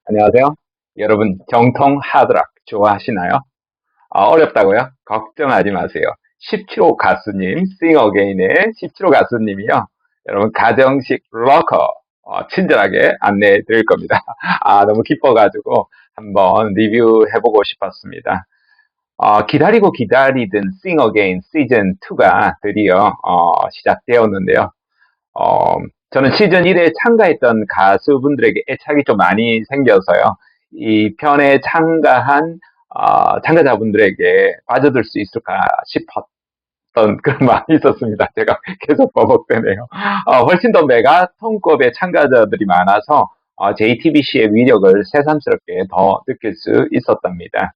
안녕하세요. 여러분, 정통 하드락 좋아하시나요? 어렵다고요? 걱정하지 마세요. 17호 가수님, 싱어게인의 17호 가수님이요. 여러분, 가정식 러커, 친절하게 안내해 드릴 겁니다. 너무 기뻐가지고 한번 리뷰해보고 싶었습니다. 기다리고 기다리던 싱어게인 시즌2가 드디어 시작되었는데요. 어, 저는 시즌 1에 참가했던 가수분들에게 애착이 좀 많이 생겨서요. 이 편에 참가한 참가자분들에게 빠져들 수 있을까 싶었던 그런 마음이 있었습니다. 제가 계속 버벅대네요. 훨씬 더 메가톤급의 참가자들이 많아서 JTBC의 위력을 새삼스럽게 더 느낄 수 있었답니다.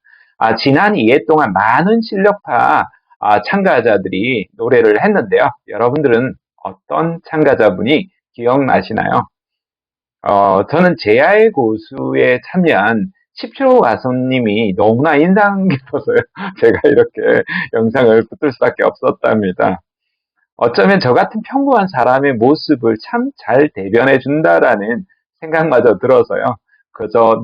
지난 2회 동안 많은 실력파 참가자들이 노래를 했는데요. 여러분들은 어떤 참가자분이 기억나시나요? 저는 제야의 고수에 참여한 17호 가수님이 너무나 인상 깊어서요. 제가 이렇게 영상을 붙을 수밖에 없었답니다. 어쩌면 저 같은 평범한 사람의 모습을 참 잘 대변해 준다라는 생각마저 들어서요. 그저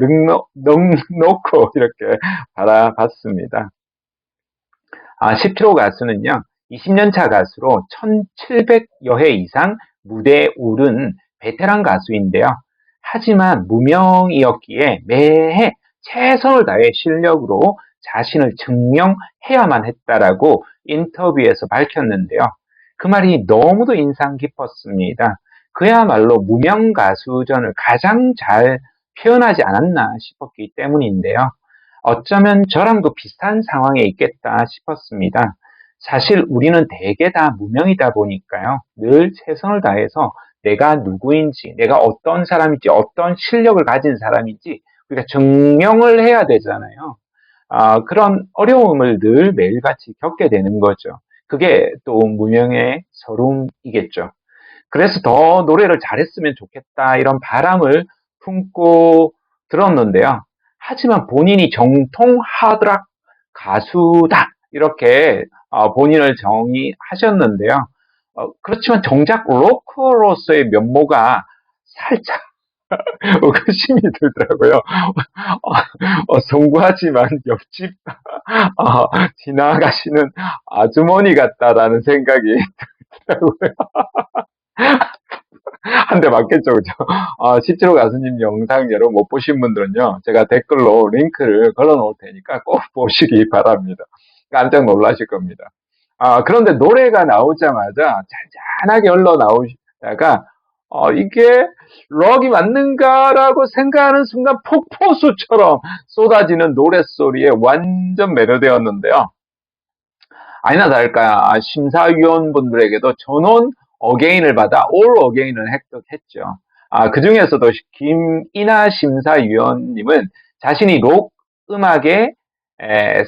넉넉놓고 이렇게 바라봤습니다. 10kg 가수는요, 20년 차 가수로 1700여 회 이상 무대에 오른 베테랑 가수인데요. 하지만 무명이었기에 매해 최선을 다해 실력으로 자신을 증명해야만 했다라고 인터뷰에서 밝혔는데요. 그 말이 너무도 인상 깊었습니다. 그야말로 무명 가수전을 가장 잘 표현하지 않았나 싶었기 때문인데요. 어쩌면 저랑도 비슷한 상황에 있겠다 싶었습니다. 사실 우리는 대개 다 무명이다 보니까요. 늘 최선을 다해서 내가 누구인지, 내가 어떤 사람인지, 어떤 실력을 가진 사람인지 우리가 증명을 해야 되잖아요. 그런 어려움을 늘 매일같이 겪게 되는 거죠. 그게 또 무명의 서름이겠죠. 그래서 더 노래를 잘했으면 좋겠다 이런 바람을 품고 들었는데요. 하지만 본인이 정통 하드락 가수다 이렇게 본인을 정의하셨는데요. 그렇지만 정작 로커로서의 면모가 살짝 의구심이 들더라고요. 송구하지만 옆집 지나가시는 아주머니 같다라는 생각이 들더라고요. 한 대 맞겠죠, 그죠? 실제로 가수님 영상 여러분 못 보신 분들은요, 제가 댓글로 링크를 걸어 놓을 테니까 꼭 보시기 바랍니다. 깜짝 놀라실 겁니다. 그런데 노래가 나오자마자 잔잔하게 흘러나오다가, 이게 럭이 맞는가라고 생각하는 순간 폭포수처럼 쏟아지는 노랫소리에 완전 매료되었는데요. 아니나 다를까 심사위원분들에게도 전원 어게인을 받아 올 어게인을 획득했죠. 그 중에서도 김이나 심사위원님은 자신이 록 음악의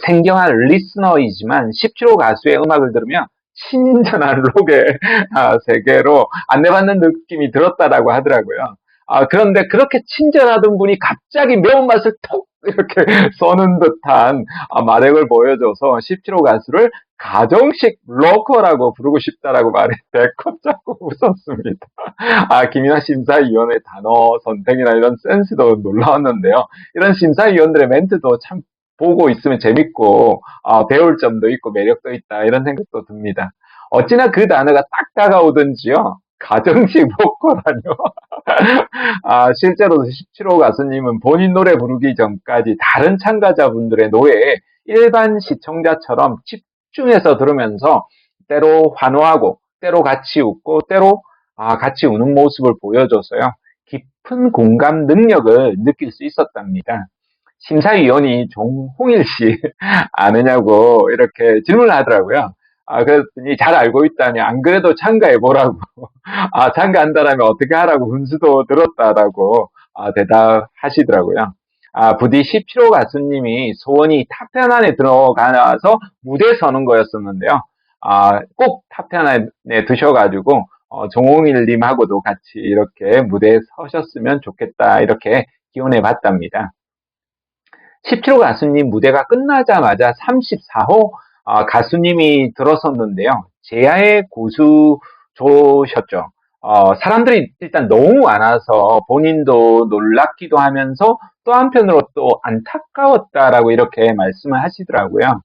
생경한 리스너이지만 17호 가수의 음악을 들으면 신전한 록의 세계로 안내받는 느낌이 들었다라고 하더라고요. 그런데 그렇게 친절하던 분이 갑자기 매운맛을 톡 이렇게 써는 듯한 마력을 보여줘서 17호 가수를 가정식 로커라고 부르고 싶다라고 말해 배꼽 잡고 웃었습니다. 김이나 심사위원의 단어 선택이나 이런 센스도 놀라웠는데요. 이런 심사위원들의 멘트도 참 보고 있으면 재밌고 배울 점도 있고 매력도 있다 이런 생각도 듭니다. 어찌나 그 단어가 딱 다가오든지요. 가정식 보컬라뇨. 실제로 17호 가수님은 본인 노래 부르기 전까지 다른 참가자분들의 노래에 일반 시청자처럼 집중해서 들으면서 때로 환호하고 때로 같이 웃고 때로 같이 우는 모습을 보여줘서요. 깊은 공감 능력을 느낄 수 있었답니다. 심사위원이 종홍일 씨 아느냐고 이렇게 질문을 하더라고요. 그랬더니 잘 알고 있다니 안 그래도 참가해보라고 참가한다라면 어떻게 하라고 훈수도 들었다라고 대답하시더라고요. 부디 17호 가수님이 소원이 탑10 안에 들어가서 무대에 서는 거였었는데요. 꼭 탑10 안에 드셔가지고 종홍일님하고도 같이 이렇게 무대에 서셨으면 좋겠다 이렇게 기원해 봤답니다. 17호 가수님 무대가 끝나자마자 34호 가수님이 들어섰는데요. 제야의 고수조셨죠. 사람들이 일단 너무 많아서 본인도 놀랍기도 하면서 또 한편으로 또 안타까웠다라고 이렇게 말씀을 하시더라고요.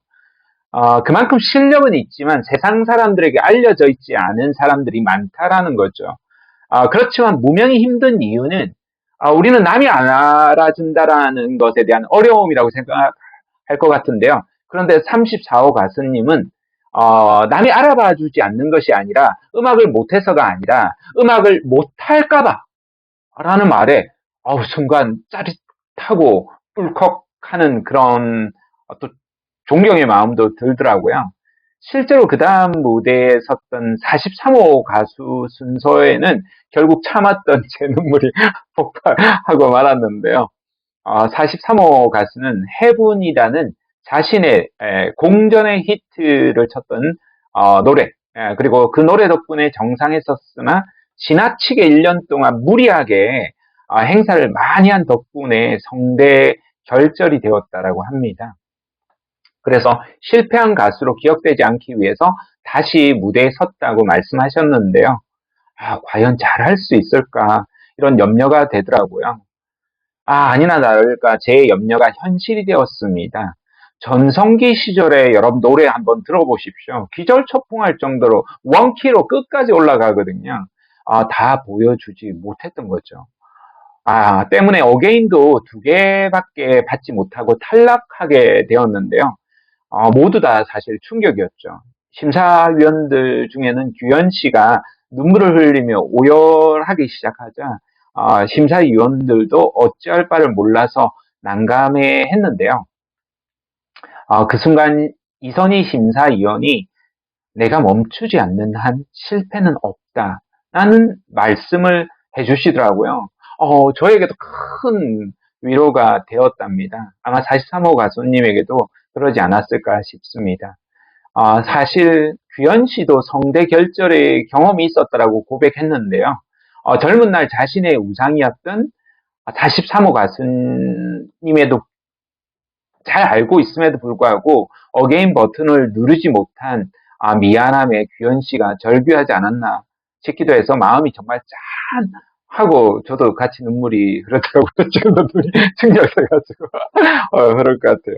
그만큼 실력은 있지만 세상 사람들에게 알려져 있지 않은 사람들이 많다라는 거죠. 그렇지만 무명이 힘든 이유는 우리는 남이 안 알아준다라는 것에 대한 어려움이라고 생각할 것 같은데요. 그런데 34호 가수님은 남이 알아봐 주지 않는 것이 아니라 음악을 못해서가 아니라 음악을 못할까봐 라는 말에 순간 짜릿하고 꿀컥하는 그런 또 존경의 마음도 들더라고요. 실제로 그 다음 무대에 섰던 43호 가수 순서에는 결국 참았던 제 눈물이 폭발하고 말았는데요. 43호 가수는 해븐이라는 자신의 공전의 히트를 쳤던 노래, 그리고 그 노래 덕분에 정상에 섰으나 지나치게 1년 동안 무리하게 행사를 많이 한 덕분에 성대 결절이 되었다라고 합니다. 그래서 실패한 가수로 기억되지 않기 위해서 다시 무대에 섰다고 말씀하셨는데요. 과연 잘할 수 있을까? 이런 염려가 되더라고요. 아니나 다를까 제 염려가 현실이 되었습니다. 전성기 시절에 여러분 노래 한번 들어보십시오. 기절초풍할 정도로 원키로 끝까지 올라가거든요. 다 보여주지 못했던 거죠. 때문에 어게인도 2개밖에 받지 못하고 탈락하게 되었는데요. 모두 다 사실 충격이었죠. 심사위원들 중에는 규현 씨가 눈물을 흘리며 오열하기 시작하자 심사위원들도 어찌할 바를 몰라서 난감해 했는데요. 그 순간 이선희 심사위원이 내가 멈추지 않는 한 실패는 없다라는 말씀을 해주시더라고요. 저에게도 큰 위로가 되었답니다. 아마 43호 가수님에게도 그러지 않았을까 싶습니다. 사실 규현 씨도 성대 결절의 경험이 있었다라고 고백했는데요. 젊은 날 자신의 우상이었던 43호 가수님에도 잘 알고 있음에도 불구하고 어게인 버튼을 누르지 못한 미안함에 규현 씨가 절규하지 않았나 싶기도 해서 마음이 정말 짠하고 저도 같이 눈물이 흐르더라고요. 지금도 눈이 충격돼가지고 그럴 것 같아요.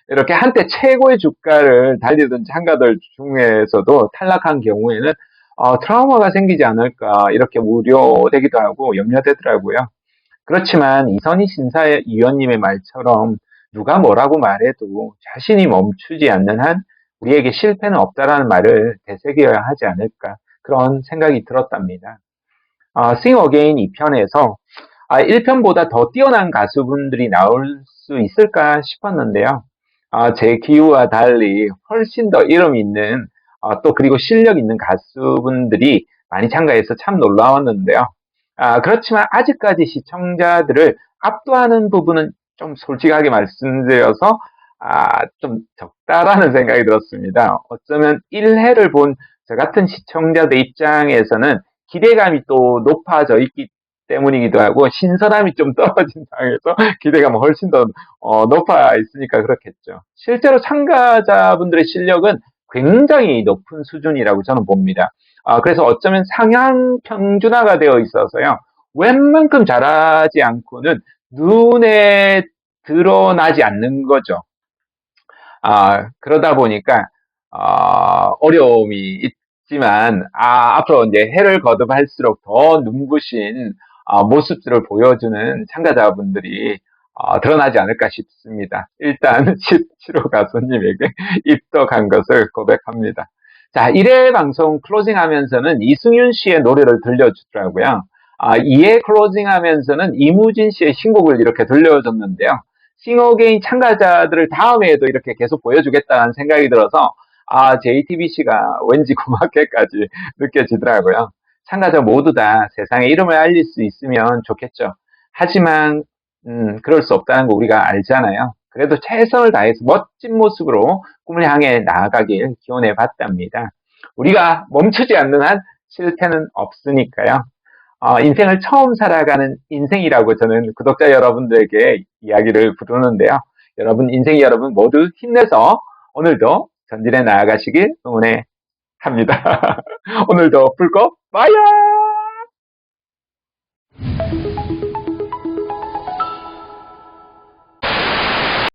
이렇게 한때 최고의 주가를 달리던 참가들 중에서도 탈락한 경우에는 트라우마가 생기지 않을까 이렇게 우려되기도 하고 염려되더라고요. 그렇지만 이선희 심사위원님의 말처럼 누가 뭐라고 말해도 자신이 멈추지 않는 한 우리에게 실패는 없다라는 말을 되새겨야 하지 않을까 그런 생각이 들었답니다. Sing Again 2편에서 1편보다 더 뛰어난 가수분들이 나올 수 있을까 싶었는데요. 제 기호와 달리 훨씬 더 이름 있는 또 그리고 실력 있는 가수분들이 많이 참가해서 참 놀라웠는데요. 그렇지만 아직까지 시청자들을 압도하는 부분은 좀 솔직하게 말씀드려서 좀 적다라는 생각이 들었습니다. 어쩌면 1회를 본 저 같은 시청자들 입장에서는 기대감이 또 높아져 있기 때문이기도 하고 신선함이 좀 떨어진 상황에서 기대감은 훨씬 더 높아 있으니까 그렇겠죠. 실제로 참가자분들의 실력은 굉장히 높은 수준이라고 저는 봅니다. 그래서 어쩌면 상향 평준화가 되어 있어서요. 웬만큼 잘하지 않고는 눈에 드러나지 않는 거죠. 그러다 보니까 어려움이 있지만 앞으로 이제 해를 거듭할수록 더 눈부신 모습들을 보여주는 참가자분들이 드러나지 않을까 싶습니다. 일단 17호 가수님에게 입덕한 것을 고백합니다. 자, 1회 방송 클로징 하면서는 이승윤 씨의 노래를 들려주더라고요. 2회 클로징 하면서는 이무진 씨의 신곡을 이렇게 들려줬는데요. 싱어게인 참가자들을 다음에도 이렇게 계속 보여주겠다는 생각이 들어서 JTBC가 왠지 고맙게까지 느껴지더라고요. 참가자 모두 다 세상에 이름을 알릴 수 있으면 좋겠죠. 하지만 그럴 수 없다는 거 우리가 알잖아요. 그래도 최선을 다해서 멋진 모습으로 꿈을 향해 나아가길 기원해 봤답니다. 우리가 멈추지 않는 한 실패는 없으니까요. 인생을 처음 살아가는 인생이라고 저는 구독자 여러분들에게 이야기를 부르는데요. 여러분, 인생 여러분 모두 힘내서 오늘도 전진해 나아가시길 응원해 합니다. 오늘도 불꽃 파이어!